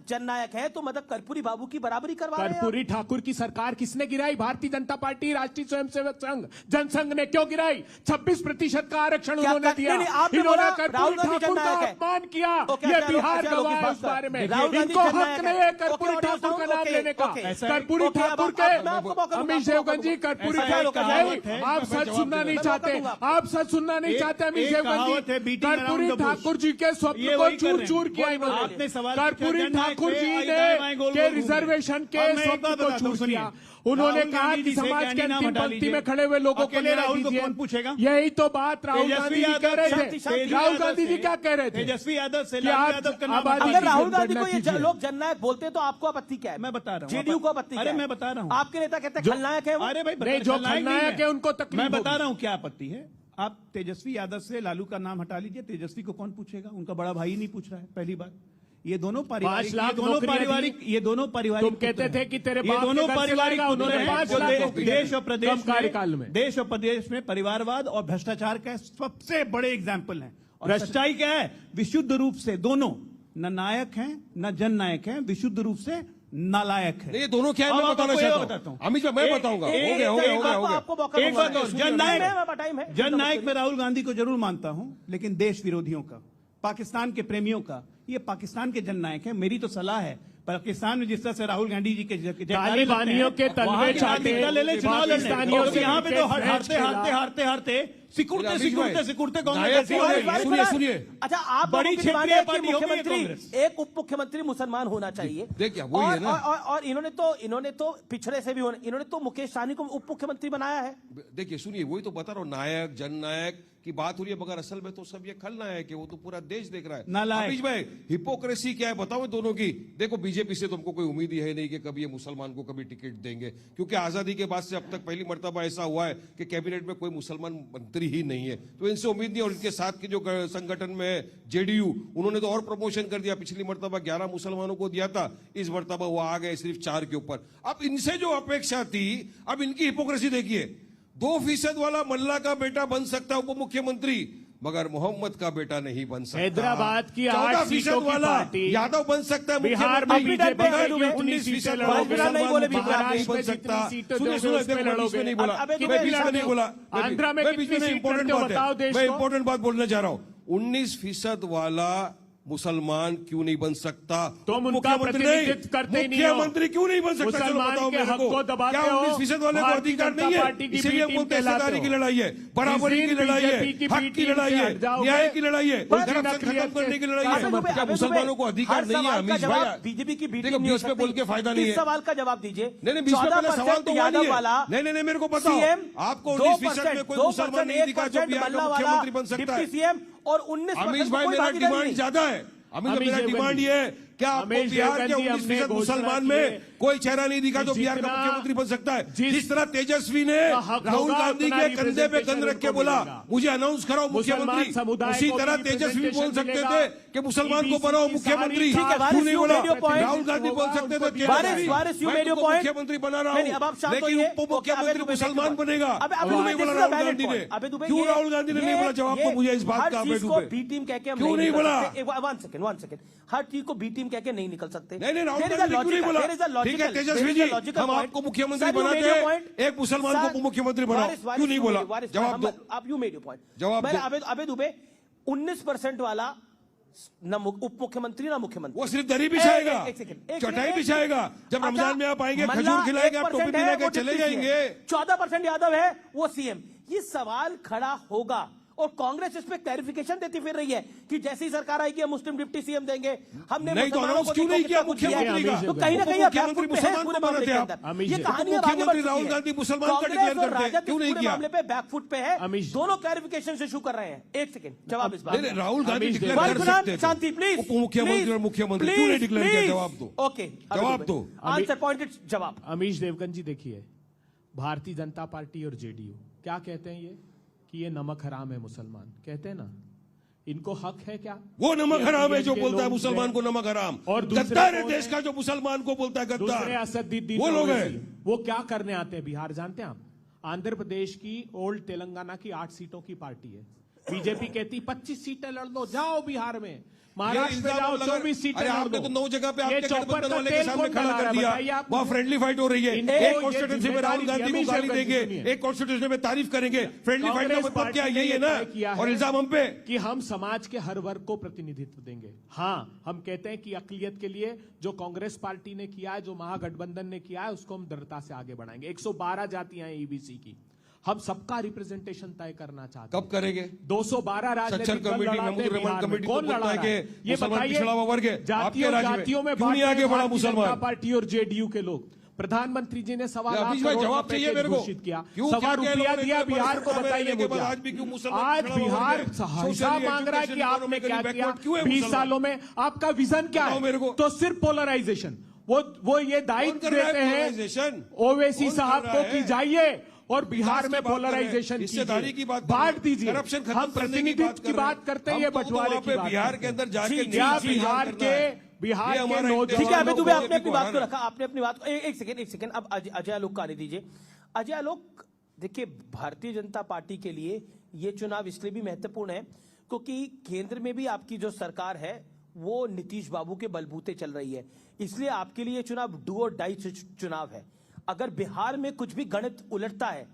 जननायक है तो मतलब कर्पूरी बाबू की बराबरी करवा रहे हैं आप। कर्पूरी ठाकुर की सरकार किसने गिराई? भारतीय जनता पार्टी, राष्ट्रीय स्वयंसेवक संघ, जनसंघ ने क्यों गिराई? 26% का आरक्षण क्या उन्होंने दिया। नहीं, आपने इन्होंने बोला कर्पूरी राहुल गांधी ठाकुर का जननायक है। अपमान किया। ओके, ये चलो, बिहार चलो, गवाह है ओके, उस बारे में। राहुल गांधी इनको हक जननायक नहीं है। है कर्पूरी ओके, ठाकुर का नाम ओके, लेने का। ओके, कर्पूरी ओके, ठाकुर अब के मैं आपको मौका दूंगा, अमीश आपको देवगन जी, मौका कर्पूरी दूंगा। ठाकुर ऐसा नहीं, कहावत है, आप सच सुनना नहीं मैं चाहते, मौका दूंगा। आप सच सुनना नहीं एक- चाहते अमीश एक देवगन कहावत है, जी। beating around Karpoori the bush। Thakur ji के स्वप्न ये को वही कर रहे चूर हैं। चूर किया बाएं गोल आपने बोले। सवाल कर्पूरी पूछा, जननायक ठाकुर पे जी आई दाएं बाएं गोल ने गोल के घूमे। रिजर्वेशन के अब मैं एक स्वप्न बात को बताता हूं, चूर सुनिए। किया। उन्होंने राहुल कहा गांधी कि जी से समाज कैंडी के नाम अंतिम हटा पंक्ति लीजिए। में खड़े हुए लोगों को अकेले न्याय राहुल को दीजिए। कौन पूछेगा? यही तो बात राहुल गांधी जी कह रहे थे। तेजस्वी राहुल यादव गांधी जी से- क्या कह रहे थे? तेजस्वी यादव से कि लालू आप यादव का नाम आबादी हटा अगर की राहुल गांधी जनगणना को ये कीजिए। लोग जननायक बोलते हैं तो आपको आपत्ति क्या है? मैं बता रहा हूं। जेडीयू को आपत्ति क्या अरे है? मैं बता रहा हूं। आपके नेता कहते हैं खलनायक है वो। अरे भाई नहीं, जो खलनायक है उनको तकलीफ मैं बता होगी। रहा हूं क्या आपत्ति है। आप तेजस्वी यादव से लालू का नाम हटा लीजिए। तेजस्वी को कौन पूछेगा? उनका बड़ा भाई नहीं पूछ रहा है। पहली बात, ये दोनों 5 पारिवारिक लाख ये दोनों नौकरियां पारिवारिक दी। ये दोनों पारिवारिक तुम कहते पुत्र थे हैं। कि तेरे ये बाप के दोनों घर से पारिवारिक लाएगा, पुत्र उन्होंने हैं 5 जो लाख नौकरियां देश और दी। प्रदेश कम कार्यकाल में। देश और प्रदेश में परिवारवाद और भ्रष्टाचार का सबसे बड़े एग्जाम्पल हैं। और भ्रष्ट- सच्चाई क्या है? विशुद्ध रूप से दोनों न नायक हैं न जननायक हैं, विशुद्ध रूप से नालायक है। नहीं, ये दोनों क्या है अब मैं आपको बताना ये चाहता बताता हूं। हूं। अमित भाई मैं बताऊंगा। हो गया हो गया हो गया हो गया। आपको मौका एक दूंगा। बात और, नहीं, टाइम है। जननायक में राहुल गांधी को जरूर मानता हूं, लेकिन देश विरोधियों का, पाकिस्तान के प्रेमियों का, ये पाकिस्तान के जननायक है। मेरी तो सलाह है, पाकिस्तान में जिस तरह से राहुल गांधी जी के तालिबानियों के तलवे चाटे, ले ले चुनाव लड़ने। पाकिस्तानियों क्योंकि से यहाँ पे तो क्रिकेट मैच हारते खेला। हारते हारते हारते सिकुड़ते अमित सिकुड़ते भाई, सिकुड़ते नायक कांग्रेस कौन है? सुनिए सुनिए। अच्छा, आप बड़ी लोगों की डिमांड क्षेत्रीय है कि पार्टी हो गई है मुख्यमंत्री कांग्रेस। एक उप मुख्यमंत्री मुसलमान होना चाहिए। देखिए, वही है ना। और इन्होंने तो पिछड़े से भी इन्होंने तो मुकेश सहनी को उप मुख्यमंत्री बनाया है। देखिए सुनिए, वही तो बता रहा हूं, नायक जननायक की बात हो रही है, मगर असल में तो सब ये खलनायक है। वो तो पूरा देश देख रहा है। नालायक। अमीश भाई, हिपोक्रेसी क्या है बताओ दोनों की। देखो, बीजेपी से तुमको कोई उम्मीद ही है नहीं कि कभी ये मुसलमान को कभी टिकट देंगे, क्योंकि आजादी के बाद से अब तक पहली मर्तबा ऐसा हुआ है कि कैबिनेट में कोई मुसलमान मंत्री ही नहीं है। तो इनसे उम्मीद नहीं। और इनके साथ के जो संगठन में है जेडीयू, उन्होंने तो और प्रमोशन कर दिया। पिछली मर्तबा 11 मुसलमानों को दिया था, इस मर्तबा वो आ गए सिर्फ 4 के ऊपर। अब इनसे जो अपेक्षा थी, अब इनकी हिपोक्रेसी देखिए। 2% वाला मल्ला का बेटा बन सकता है उप मुख्यमंत्री, मगर मोहम्मद का बेटा नहीं बन सकता। हैदराबाद की 14% 8 वाला पार्टी यादव बन सकता है बिहार में अपनी टाइम पे बीजेपी अभी में 19% लड़ोगे। वाला बिहार नहीं बोले, मुसलमान बिहार नहीं बन में सकता। जितनी सीटें सुनिए दोगे सुनिए, उसमें देखो, मैं इसमें नहीं बोला, अबे तो मैं मैं बीच में नहीं बोला। आंध्रा में मैं कितनी बीच में सीट इंपॉर्टेंट करते हो बात बताओ है, देश मैं को। इंपॉर्टेंट बात बोलने जा रहा हूं। 19% वाला मुसलमान क्यों नहीं बन सकता? तुम उनका मुख्यमंत्री नहीं, प्रतिनिधित्व करते ही नहीं हो। मुख्यमंत्री क्यों नहीं बन सकता? चलो मुसलमान बताओ के मेरे हक को दबाते क्या हो। 19% वाले को भारतीय अधिकार जनता नहीं पार्टी है? की इसीलिए बी बोलते टीम हैं हिस्सेदारी कहलाते की हो। लड़ाई है, बराबरी जिस की दिन लड़ाई है, बीजेपी की हक बी की टीम लड़ाई से है, हट जाओगे, न्याय की लड़ाई है, उस दिन करप्शन अकलियत खत्म करने की लड़ाई अबे है। दुबे, क्या अबे मुसलमानों को दुबे, अधिकार हर नहीं है? सवाल का अमीश जवाब भाई, बीजेपी की बी देखो, टीम नहीं हो बीच में सकती। बोल के फायदा नहीं इस है। सवाल का जवाब दीजिए। नहीं, बीच में पहले सवाल 14% तो यादव वाला नहीं, मेरे को बताओ। सीएम, आपको 19% में कोई मुसलमान नहीं दिखा जो 2% बिहार का मल्ला वाला मुख्यमंत्री बन सकता डिप्टी है। सीएम और 19% अमीश को भाई, कोई मेरा भागीदारी डिमांड नहीं। ज्यादा है। अमीश भाई, मेरा अमीश डिमांड देवगन ये है, क्या आपको अमीश बिहार के देवगन जी, 19% हमने मुसलमान घोषणा में की है कोई चेहरा नहीं दिखा जो कि बिहार का जितना मुख्यमंत्री बन सकता है? जिस जिस तरह तेजस्वी ने का हक राहुल होगा, गांधी उतना के कंधे पे representation कंध रख के उनको बोला, मिलेगा। मुझे अनाउंस कराओ मुसलमान मुख्यमंत्री, समुदाय उसी को तरह भी तेजस्वी बोल representation सकते मिलेगा। थे कि मुसलमान को EBC बनाओ की मुख्यमंत्री। सारी ठीक है, क्यों नहीं बोला? वारिस, you made your point. Rahul Gandhi बोल सकते थे कि वारिस, you मैं made your तुमको point. मुख्यमंत्री बना रहा नहीं, नहीं, अब आप हूं, शांत लेकिन होइए। उप मुख्यमंत्री मुसलमान बनेगा। अबे क्यों नहीं बोला राहुल गांधी ने? अबे दुबे, क्यों ये- राहुल गांधी ने नहीं ये- बोला? जवाब ये तो मुझे इस बात हर का अबे चीज को दुबे। बी टीम कह के हम क्यों नहीं निकल बोला? सकते। वन सेकंड, हर चीज को बी टीम कह के नहीं निकल सकते। नहीं नहीं, Rahul There is a Gandhi क्यों नहीं logical- बोला? there is a logical- ठीक है there is Tejashwi a ji, logical हम point. आपको मुख्यमंत्री Sir, you बनाते made your हैं, point. एक मुसलमान को Sir, उप मुख्यमंत्री बनाओ। वारिस, क्यों नहीं बोला? वारिस, जवाब दो। आप यू मेड योर पॉइंट। जवाब दो। अबे दुबे 19% वाला न उप मुख्यमंत्री ना मुख्यमंत्री, वो सिर्फ दरी बिछाएगा, एक सेकंड, चटाई बिछाएगा। जब रमजान में आप आएंगे, खजूर खिलाएंगे, आप टोपी पहना के चले जाएंगे। 14% यादव है वो सीएम। ये सवाल खड़ा होगा और कांग्रेस इस पे क्लैरिफिकेशन देती फिर रही है कि जैसी सरकार आएगी हम मुस्लिम डिप्टी सीएम देंगे। हमने नहीं तो मुसलमानों अनाउंस को क्यों देखो नहीं किया कितना कुछ किया है। मुख्यमंत्री का? तो कहीं ना कहीं मुख्यमंत्री बैकफुट पे है मुसलमान पूरे को मामले के बनाते अंदर। अमीश ये जी। कहानी अब आगे बढ़ मुख्यमंत्री चुकी राहुल है। गांधी मुसलमान का कांग्रेस डिक्लेयर और करते हैं, राजद क्यों इस नहीं पूरे किया? मामले पे बैकफुट पे है। अमीश जी। दोनों क्लैरिफिकेशन से शुरू कर रहे हैं। एक सेकंड, जवाब इस बात नहीं, राहुल गांधी अमीश डिक्लेयर देवगन। कर सकते थे। शांति प्लीज। उप मुख्यमंत्री और मुख्यमंत्री क्यों नहीं डिक्लेयर किया? जवाब दो। ओके, जवाब दो। आंसर पॉइंटेड जवाब। अमीश देवगन जी, देखिए, भारतीय जनता पार्टी और जेडीयू क्या कहते हैं ये कि ये नमक हराम है मुसलमान, कहते हैं ना। इनको हक है क्या? वो नमक हराम है जो के बोलता है लोग मुसलमान हैं। को नमक हराम, और दूसरे गद्दार है कौन देश है? का जो मुसलमान को बोलता है दूसरे गद्दार, असदुद्दीन वो लोग ओवैसी, हैं। वो क्या करने आते हैं बिहार, जानते हैं आप? आंध्र प्रदेश की ओल्ड तेलंगाना की 8 सीटों की पार्टी है। बीजेपी कहती 25 सीटें लड़ दो, जाओ बिहार में, महाराष्ट्र में जाओ 24 सीटें अरे लड़ आपने दो। तो 9 जगह पे ये आपके चौपर गठबंधन का वाले के तेल सामने कौन खड़ा डाला कर है? दिया। बताइए आप वहां मुझे। फ्रेंडली फाइट हो रही है। इनको एक ये कॉन्स्टिट्यूंसी में राहुल जिम्मेदारी गांधी को अमीश गाली देवगन देंगे, सुनिए। एक कॉन्स्टिट्यूंसी में तारीफ करेंगे। फ्रेंडली फाइट का कांग्रेस मतलब क्या? पार्टी ने यही है ये तय किया ना, है और इल्जाम हम पे। कि हम समाज के हर वर्ग को प्रतिनिधित्व देंगे। हाँ, हम कहते हैं कि अकलियत के लिए जो कांग्रेस पार्टी ने किया है, जो महागठबंधन ने किया है, उसको हम दृढ़ता से आगे बढ़ाएंगे। 112 जातियां हैं ईबीसी की। हम सबका रिप्रेजेंटेशन तय करना चाहते हैं। कब करेंगे? 212 राजनीतिक दल लड़ाते हैं बिहार में। कौन लड़ा रहा है? ये बताइए। जातियों में क्यों नहीं आगे बढ़ा मुसलमान पार्टी और जेडीयू के लोग। प्रधानमंत्री जी ने सवा लाख अभी जवाब चाहिए मेरे को घोषित किया, ₹1 दिया बिहार को। बताइए आज बिहार हिसाब मांग रहा है कि आपने क्या किया 20 सालों में, आपका विजन क्या है? तो सिर्फ पोलराइजेशन। वो ये दायित्व देते हैं ओवैसी साहब को कि जाइए और बिहार में पोलराइजेशन की बात बांट दीजिए। करप्शन हम प्रतिनिधित्व की बात करते हैं, ये बंटवारे की बात। बिहार के अंदर जाके बिहार के नौजवान। ठीक है, अभी दुबे आपने अपनी बात को रखा, आपने अपनी बात को एक सेकंड। अब अजय आलोक को आने दीजिए। अजय आलोक, देखिए, भारतीय जनता पार्टी के लिए ये चुनाव इसलिए भी महत्वपूर्ण है क्योंकि केंद्र में भी आपकी जो सरकार है वो नीतीश बाबू के बलबूते चल रही है, इसलिए आपके लिए चुनाव डू और डाई चुनाव है। अगर बिहार में कुछ भी गणित उलटता है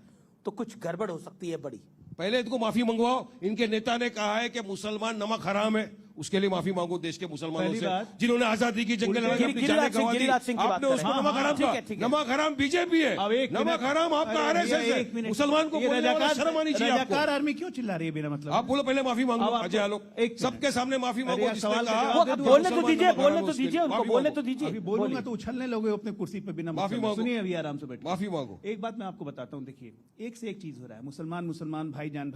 तो कुछ गड़बड़ हो सकती है बड़ी। पहले इनको माफी मंगवाओ। इनके नेता ने कहा है कि मुसलमान नमक हराम है, उसके लिए माफी मांगो देश के मुसलमानों से जिन्होंने आजादी की जंग लड़ाई, अपनी जानें गंवा दी। आपने उसको नमक हराम कहा। नमक हराम बीजेपी है, नमक हराम आपका आरएसएस है। मुसलमान को बोलने वाला शर्म आनी चाहिए आपको। रजाकार आर्मी क्यों चिल्ला रही है बिना मतलब? आप बोलो पहले माफी मांगो अजय आलोक, सबके सामने माफी मांगो। जिसने कहा बोलने तो दीजिए, बोलने तो दीजिए उनको, बोलने तो दीजिए। अभी बोलूंगा तो उछलने लोगे अपने कुर्सी पे बिना माफी मांगो। सुनिए, अभी आराम से बैठो, माफी मांगो। एक बात मैं आपको बताता हूँ, देखिए, एक से एक चीज हो रहा है। मुसलमान भाईजान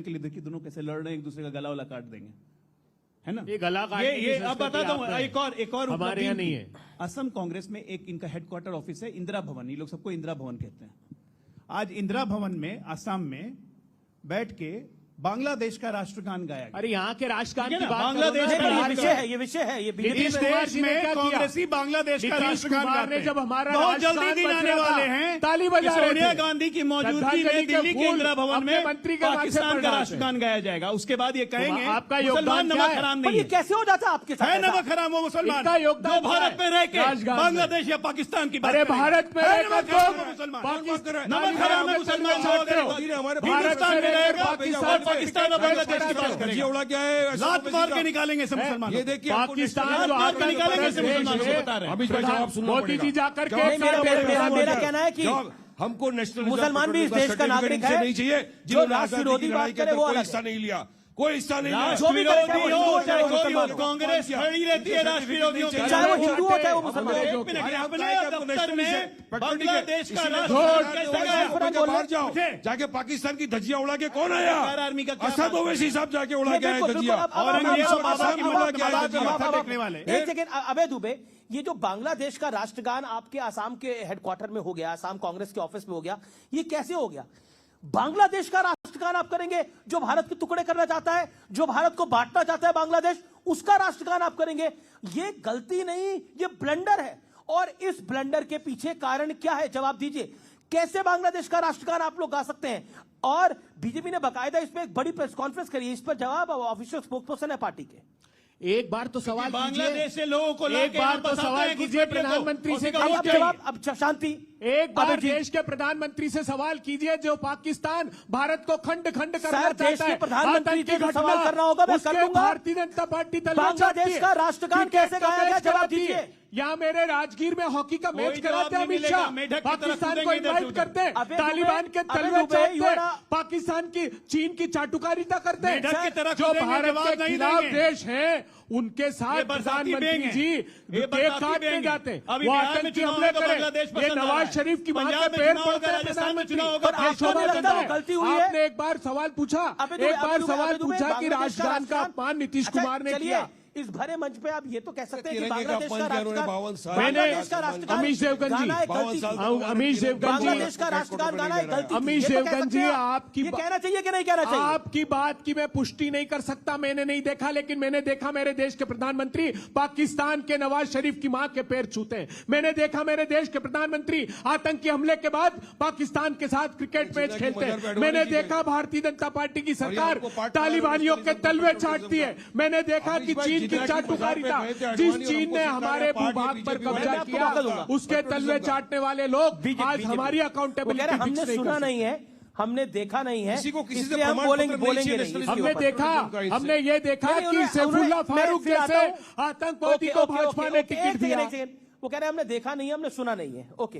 के लिए देखिए, दोनों कैसे लड़ रहे हैं, एक दूसरे का गला वाला काट देंगे, है ना? ये गला काटने की ये अब संस्कृति बताता हूँ। आप एक और हमारे यहाँ नहीं है। असम कांग्रेस में एक इनका हेडक्वार्टर ऑफिस है, इंदिरा भवन। ये लोग सबको इंदिरा भवन कहते हैं। आज इंदिरा भवन में असम में बैठ के बांग्लादेश का राष्ट्रगान गाया गया। अरे यहाँ के राष्ट्रगान की बात बांग्लादेश करो ना। ये विषय है, ये विषय है, ये इस देश में कांग्रेसी बांग्लादेश का राष्ट्रगान गाते हैं। जब हमारा बहुत जल्दी दिन आने वाले हैं, ताली बजा रहे थे। सोनिया गांधी की मौजूदगी में दिल्ली के इंदिरा भवन में मंत्री पाकिस्तान का राष्ट्रगान गाया जाएगा। उसके बाद ये कहेंगे आपका मुसलमान योगदान नमक हराम पर नहीं ये है। कैसे हो जाता है आपके साथ? है नमक हराम वो मुसलमान इनका योगदान जो भारत में रह के राजगान में। बांग्लादेश या पाकिस्तान की बात अरे करेंगे। भारत में है रहकर नमक हराम जो वो मुसलमान। पाकिस्तान- नमक हराम है मुसलमान जो हिंदुस्तान में रहेगा और पाकिस्तान और बांग्लादेश की बात करेगा। उड़ा क्या है? लात मार के निकालेंगे से मुसलमान। ये देखिए पाकिस्तान जो मार के निकालेंगे से मुसलमानों को बता रहे हैं। अमित भाई जवाब सुनना मोदी जी जाकर के मेरा कहना है कि हमको नेशनल मुसलमान भी इस देश का नागरिक है। नहीं चाहिए जो जिन्होंने राष्ट्र आजादी विरोधी की बात लड़ाई के करे अंदर वो कोई अलग हिस्सा है। नहीं लिया, कोई हिस्सा नहीं लिया। जो भी करे, चाहे वो हिंदू हो, चाहे वो कोई मुसलमान हो, हो। कांग्रेस खड़ी रहती है राष्ट्र विरोधियों के चाहे वो हिंदू हो, चाहे वो मुसलमान हो। एक मिनट, अपने दफ्तर में बांग्लादेश का बाहर जाओ, जाके पाकिस्तान की धज्जियां उड़ा के कौन आया? आर्मी का असद ओवैसी साहब जाके उड़ा के आए धज्जियां। एक सेकेंड, अबे दुबे, ये जो बांग्लादेश का राष्ट्रगान आपके आसाम के हेडक्वार्टर में हो गया, आसाम कांग्रेस के ऑफिस में हो गया, ये कैसे हो गया? बांग्लादेश का राष्ट्रगान आप करेंगे? जो भारत के टुकड़े करना चाहता है, जो भारत को बांटना चाहता है बांग्लादेश, उसका राष्ट्रगान आप करेंगे? ये गलती नहीं, ये ब्लंडर है। और इस ब्लंडर के पीछे कारण क्या है? जवाब दीजिए। कैसे बांग्लादेश का राष्ट्रगान आप लोग गा सकते हैं? और बीजेपी ने बाकायदा इसमें एक बड़ी प्रेस कॉन्फ्रेंस करी है, इस पर जवाब ऑफिशियल स्पोक्सपर्सन है पार्टी के। एक बार तो सवाल बांग्लादेश से लोगों को एक बार तो सवाल कीजिए प्रधानमंत्री से। अब जवाब, अब शांति। एक बार देश के प्रधानमंत्री से सवाल कीजिए जो पाकिस्तान भारत को खंड खंड करना चाहता देश के है। प्रधानमंत्री के सवाल करना होगा, मैं कर दूंगा। भारतीय जनता पार्टी बांग्लादेश का राष्ट्रगान कैसे गाया गया? जवाब दीजिए। यहाँ मेरे राजगीर में हॉकी का मैच कराते हैं अमित शाह, पाकिस्तान को इन्वाइट करते हैं, तालिबान के तलवे चाटते, पाकिस्तान की चीन की चाटुकारिता करते हैं। जो भारत के खिलाफ देश है उनके साथ प्रधानमंत्री जी केक काटने जाते हैं, वो आतंकी हमले करें। ये नवाज शरीफ की मां के पैर पड़ते हैं प्रधानमंत्री। आपने एक बार सवाल पूछा, कि राष्ट्रगान का अपमान नीतीश कुमार ने किया। इस भरे मंच पे आप ये तो कह सकते हैं कि बांग्लादेश का राष्ट्रगान, अमीश राष्ट्रगान गाना एक गलती। अमीश देवगन जी, आपकी कहना चाहिए कि नहीं कहना चाहिए? आपकी बात की मैं पुष्टि नहीं कर सकता, मैंने नहीं देखा, लेकिन मैंने देखा मेरे देश के प्रधानमंत्री पाकिस्तान के नवाज शरीफ की मां के पैर छूते हैं। मैंने देखा मेरे देश के प्रधानमंत्री आतंकी हमले के बाद पाकिस्तान के साथ क्रिकेट मैच खेलते हैं। मैंने देखा भारतीय जनता पार्टी की सरकार तालिबानियों के तलवे चाटती है। मैंने देखा कि चीन की चाटुकारिता, जिस चीन ने हमारे भूभाग पर कब्जा किया, उसके तलवे चाटने वाले लोग आज हमारी अकाउंटेबिलिटी हमने सुना नहीं है, हमने देखा नहीं है, इसलिए हम बोलेंगे नहीं। हमने ये देखा कि सैफुल्लाह फारूक जैसे आतंकवादी को भाजपा ने टिकट दिया। वो कह रहे हैं हमने देखा नहीं है, हमने सुना नहीं है। ओके,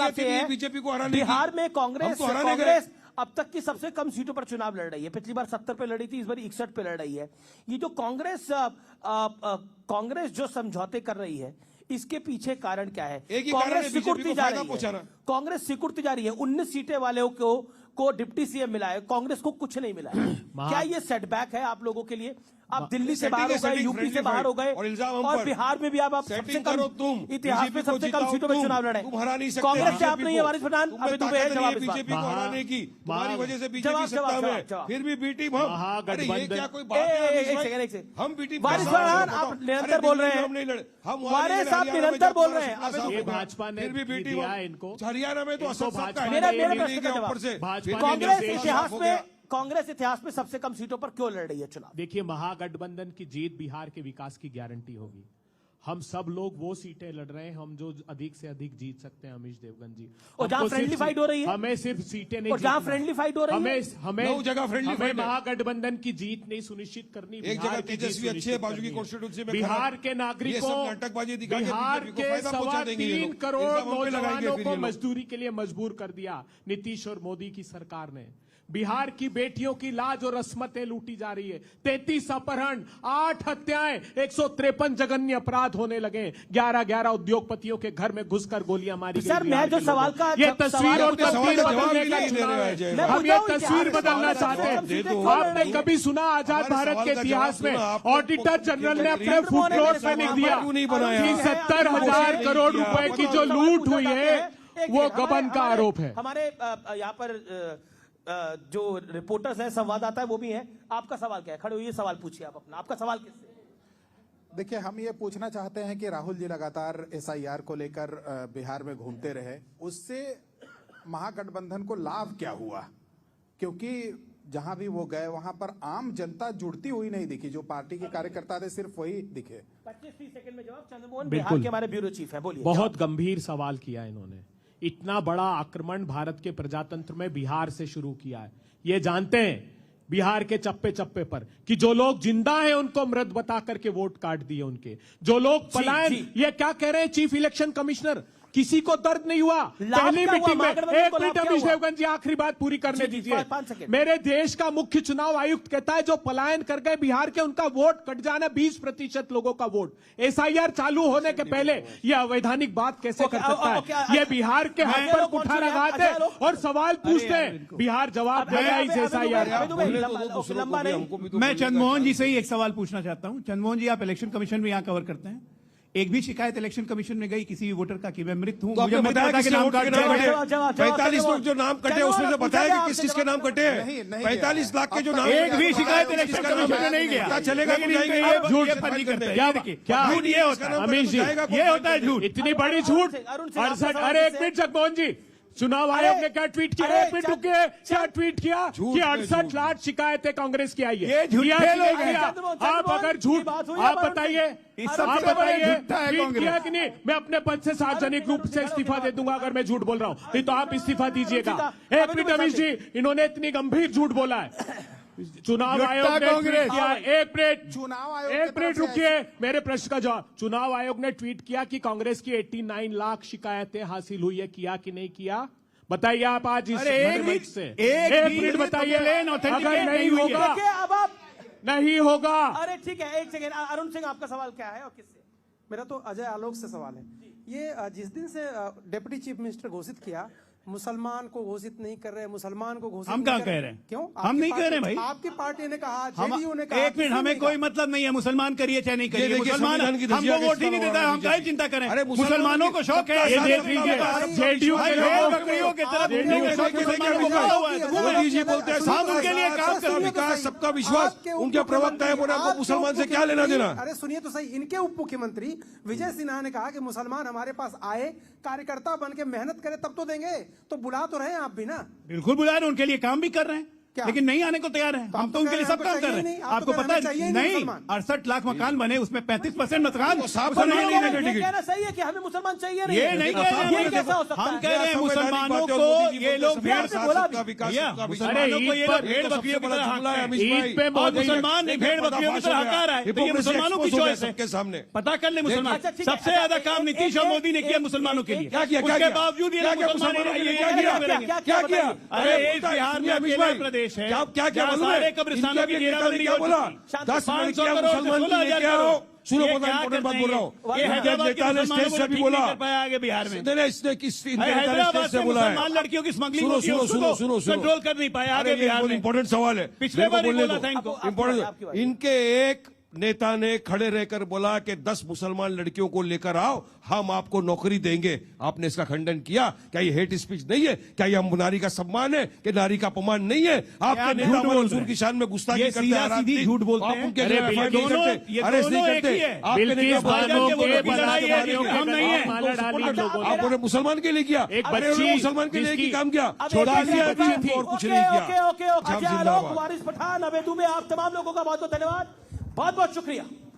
सवाल आपसे है, बीजेपी को हराने की। बिहार में हम कांग्रेस तो हराने गए। कांग्रेस अब तक की सबसे कम सीटों पर चुनाव लड़ रही है। पिछली बार 70 पे लड़ी थी, इस बार 61 पे लड़ रही है। ये जो कांग्रेस जो समझौते कर रही है, इसके पीछे कारण क्या है? एक ही कारण है, कांग्रेस बीजेपी को सिकुड़ती जा फायदा रही है। पहुंचाना। कांग्रेस सिकुड़ती जा रही है। 19 सीटें वाले को डिप्टी सीएम मिला है, कांग्रेस को कुछ नहीं मिला है। क्या ये सेटबैक है आप लोगों के लिए? आप दिल्ली से बाहर हो गए, यूपी से बाहर हो गए, और इल्जाम हम और पर। बिहार में भी आप सबसे सेटिंग कम करो तुम, इतिहास में बीजेपी को सबसे कम जिताओ सीटों पर तुम। चुनाव लड़े। तुम हरा नहीं सकते कांग्रेस से आप बीजेपी नहीं को। है वारिस पठान, तुम्हें अभी दुबे है, ताकत नहीं जवाब है इस बात बीजेपी को का। हराने की। तुम्हारी वजह से बीजेपी जवाब, सत्ता में है। जवाब। फिर भी बी टीम हम। अरे ये क्या कोई बात ए, है? एक अमीश भाई? सेकंड, एक सेकंड। हम बी टीम वारिस का साथ पठान, बताओ। आप अरे निरंतर बोल दिल्ली रहे में हैं। हम नहीं लड़े। हम वारिस साहब निरंतर बोल रहे हैं। ये भाजपा ने फिर भी बी टीम दिया इनको। हरियाणा हरियाणा में तो असर सबका भाजपा है। मेरा ने प्रश्न का ऊपर से भाजपा फिर ने कांग्रेस निर्देश इतिहास हो में गया। कांग्रेस इतिहास में सबसे कम सीटों पर क्यों लड़ रही है चुनाव? देखिए, महागठबंधन की जीत बिहार के विकास की गारंटी होगी। हम सब लोग वो सीटें लड़ रहे हैं हम जो अधिक से अधिक जीत सकते हैं। अमीश देवगन जी, और जहां हमको फ्रेंडली सिर्फ- फाइट हो रही है? हमें सिर्फ सीटें नहीं और जहां जीतना। फ्रेंडली फाइट हो रही है? हमें 9 जगह फ्रेंडली हमें फाइट है। महागठबंधन की जीत नहीं सुनिश्चित करनी, एक बिहार जगह की जीत तेजस्वी अच्छे है, सुनिश्चित बाजू की करनी है। कॉन्स्टिट्यूंसी में बिहार खड़ा। के ये नागरिकों, सब नाटकबाजी दिखा के बिहार बीजेपी को के फायदा पहुंचा सवा देंगे ये 3 लोग। करोड़ इल्जाम हम पे लगाएंगे नौजवानों फिर को ये लोग। मजदूरी के लिए मजबूर कर दिया नीतीश और मोदी की सरकार ने। बिहार की बेटियों की लाज और अस्मतें लूटी जा रही है। 33 अपहरण, 8 हत्याएं, 153 जघन्य अपराध होने लगे। 11 उद्योगपतियों के घर में घुसकर गोलियां मारी गई। सर, मैं बिहार जो के सवाल लोगों का को। ये सवाल तस्वीर और का सवाल तस्वीर का जवाब बदलने ही का नहीं दे चुनाव रहे हैं है। जय। मैं हम पूछ ये रहा हूं तस्वीर इतिहास बदलना का चाहते जवाब हैं। सीधे क्यों आपने लड़ रही है? कभी सुना आजाद हमारे भारत सवाल के का इतिहास जवाब में सुना, आपने ऑडिटर जनरल ने अपने नरेंद्र मोदी फुटनोट ने में लिख कहा, दिया क्यों नहीं बनाया? कि 70,000 करोड़ रुपए की जो लूट हुई है वो गबन का आरोप है। हमारे यहाँ पर जो रिपोर्टर्स हैं, संवाददाता है, वो भी हैं। आपका सवाल क्या है? खड़े हुए सवाल पूछिए आप अपना। आपका सवाल किससे? देखिए, हम ये पूछना चाहते हैं कि राहुल जी लगातार एसआईआर को लेकर बिहार में घूमते रहे, उससे महागठबंधन को लाभ क्या हुआ? क्योंकि जहां भी वो गए वहां पर आम जनता जुड़ती हुई नहीं दिखी। जो पार्टी के कार्यकर्ता थे सिर्फ वही दिखे। 25-30 सेकंड में जवाब। चंद्रमोहन बिल्कुल। बिहार के हमारे ब्यूरो चीफ है, बोलिए। बहुत गंभीर सवाल किया इन्होंने। इतना बड़ा आक्रमण भारत के प्रजातंत्र में बिहार से शुरू किया है। ये जानते हैं बिहार के चप्पे चप्पे पर कि जो लोग जिंदा हैं उनको मृत बता करके वोट काट दिए उनके। जो लोग पलायन, ये क्या कह रहे हैं चीफ इलेक्शन कमिश्नर? किसी को दर्द नहीं हुआ। लाभ पहली क्या हुआ? मीटिंग में महागठबंधन एक को लाभ मिनट क्या अमीश हुआ? देवगन जी, आखिरी बात पूरी करने जी, दीजिए। 5 सेकंड। मेरे देश का मुख्य चुनाव आयुक्त कहता है जो पलायन कर गए बिहार के उनका वोट कट जाना 20% लोगों का वोट। एसआईआर चालू होने के पहले यह अवैधानिक बात कैसे कर सकता है? ये बिहार के हक पर कुठार लगाते और सवाल पूछते हैं, बिहार जवाब देगा इस एसआईआर का। लंबा नहीं। मैं चंद्रमोहन जी से ही एक सवाल पूछना चाहता हूं। चंद्रमोहन जी, आप इलेक्शन कमीशन में यहाँ कवर करते हैं। एक भी शिकायत इलेक्शन कमीशन में गई किसी भी वोटर का कि मैं मृत हूं, तो मुझे आपने मत बताया पता कि किसके नाम वोट काट के नाम जाएगा। कटे? 45 लोग जो नाम कटे उसमें से बताया कि किस के नाम कटे हैं? नहीं, नहीं 45 लाख के जो नाम एक भी शिकायत इलेक्शन कमीशन में नहीं गया। क्या चलेगा? लेकिन जाएंगे इनके ये झूठ ये पर नहीं करते। क्या- ये देखिए, क्या- झूठ ये होता है। अमीश जी, ये होता है झूठ। इतनी बड़ी झूठ। अरुण सिंह, आपका 68 सवाल अरे एक किससे? मिनट जगमोहन जी, चुनाव आयोग ने क्या ट्वीट किया? अरे एक मिनट चल- रुकिए। क्या ट्वीट किया झूठ कि पे 68 झूठ। लाख शिकायतें कांग्रेस की आई है? ये झूठे किया कि नहीं लोग हैं। किया? चंद्रमोहन, आप चंद्रमोहन अगर की झूठ, बात हुई है, आप अरुण बताइए, इस आप सबसे बड़ा बताइए झूठा है ट्वीट कांग्रेस। किया कि नहीं? मैं अपने पद से सार्वजनिक रूप से इस्तीफा दे दूंगा अगर मैं झूठ बोल रहा हूं। नहीं तो आप इस्तीफा दीजिएगा। एक मिनट अमीश जी, इन्होंने इतनी गंभीर झूठ बोला है। चुनाव आयोग ने ट्वीट कांग्रेस। किया, एक मिनट, चुनाव आयोग की एक तरफ मिनट से रुकिए, मेरे प्रश्न का जवाब। चुनाव आयोग ने ट्वीट किया कि कांग्रेस की 89 लाख शिकायतें हासिल हुई है। किया कि नहीं किया? बताइए आप आज इस अरे एक मंच भी- से एक एक भी मिनट बताइए। प्लेन authenticate अगर नहीं नहीं हुई है। होगा, देखिए, अब आप नहीं होगा। अरे ठीक है, एक सेकेंड। अरुण सिंह, आपका सवाल क्या है और किससे? मेरा तो अजय आलोक से सवाल है। ये जिस दिन से डिप्टी चीफ मिनिस्टर घोषित किया, मुसलमान को घोषित नहीं कर रहे, मुसलमान को घोषित हम नहीं कहाँ कर कह रहे हैं? क्यों? हम आपकी नहीं कह रहे पार्टी- भाई। आपकी पार्टी ने कहा, हम जेडीयू ने कहा, एक मिनट, किसी हमें ने कोई कहा। मतलब नहीं है मुसलमान करिए चाहे नहीं ये करिए। देखिए, मुसलमान संविधान की धज्जियां हमको वोट ही किस नहीं तरह देता है, हम उड़ा काहे दी चिंता करें? अरे मुसलमानों को शौक है। ये देख भाई, लीजिए, जेडीयू के भेड़ लोगों बकरियों की तरह जेडीयू घूमने के का शौक मुसलमानों को पड़ा हुआ है। तो वो मोदी जी बोलते हैं हम उनके लिए काम सबका कर विकास, सबका विश्वास। आपके उनके उप प्रवक्ता है, बोले आपको आपके मुसलमान से उप क्या लेना देना? अरे सुनिए तो सही, इनके उप मुख्यमंत्री विजय सिन्हा ने कहा कि मुसलमान हमारे पास आए, कार्यकर्ता बन के मेहनत करे तब तो देंगे। तो बुला तो रहे हैं आप भी ना। बिल्कुल बुला रहे हैं, उनके लिए काम भी कर रहे हैं, क्या? लेकिन नहीं आने को तैयार है। हम तो उनके लिए सब काम कर रहे हैं। आपको पता है नहीं, 68 लाख मकान बने, उसमें 35% मकान मुसलमानों ये को देने टिकट। कहना सही है कि हमें मुसलमान चाहिए नहीं। ये नहीं कह रहे हैं, ये कैसा हो सकता हम है? कह रहे हैं मुसलमानों को ये लोग भेड़ भैया, मुसलमानों को ये लोग भेड़ बकरियों की तरह हाँक रहे हैं। ईद पे और मोदी मुसलमान नहीं भेड़ बकरियों की तरह हका रहा है। तो ये मुसलमानों की चॉइस है। सबके सामने पता कर ले मुसलमान। अच्छा, ठीक है। सबसे ज्यादा काम नीतीश और मोदी ने किया मुसलमानों के लिए। क्या किया? क्या उसके किया? बावजूद ये क्या लोग किया? मुसलमान मुसलमानों के लिए ये क्या क्या किया? करेंगे? क्या किया? अरे इस बिहार में अमीश अकेला भाई, प्रदेश है क्या क्या जहाँ मालूम है? सारे कब्रिस्तानों की इनके घेराबंदी क्या हो बोला? चुकी। 10 मिनट 500 क्या करोड़ से मुसलमान 16,000 लेके आओ। करोड़। सुनो, ये पता क्या इंपॉर्टेंट बात करते बोल रहा हैं? हूँ। ये हैदराबाद के नेता मुसलमानों स्टेज को से भी ठीक बोला। नहीं कर पाया आगे बिहार में। नहीं, इसने किस हैदराबाद स्टेज से से बोला है। मुसलमान लड़कियों की स्मगलिंग सुनो होती है, सुनो उसको सुनो सुनो सुनो कंट्रोल कर नहीं पाया आगे अरे ये बिहार बहुत में। इंपॉर्टेंट सवाल है। पिछले मेरे को बार ही बोलने बोला दो। था इनको। आपकी बारी, इम्पोर्टेंट आपकी बारी। इनके एक नेता ने खड़े रहकर बोला कि 10 मुसलमान लड़कियों को लेकर आओ, हम आपको नौकरी देंगे। आपने इसका खंडन किया। क्या ये हेट स्पीच नहीं है? क्या ये नारी का सम्मान है कि नारी का अपमान नहीं है? आपके नेता हमारे हुजूर की शान में गुस्ताखी करते हैं, सीधी झूठ बोलते आप हैं। उनके अरे लिए ये अरेस्ट नहीं दोनों करते। आपके नेता बिल्किस बानो के लड़ाई है, हम नहीं है। माला डाली लोगों ने। आपने मुसलमान के लिए किया, एक अरे बच्ची उन्होंने मुसलमान के लिए जिसकी- काम किया, अब छोड़ा एक दिया, बच्ची थी। और कुछ नहीं किया। ओके आप अजय आलोक, जिंदाबाद। वारिस पठान, अबे दुबे, आप तमाम लोगों का बहुत बहुत धन्यवाद, बहुत बहुत शुक्रिया।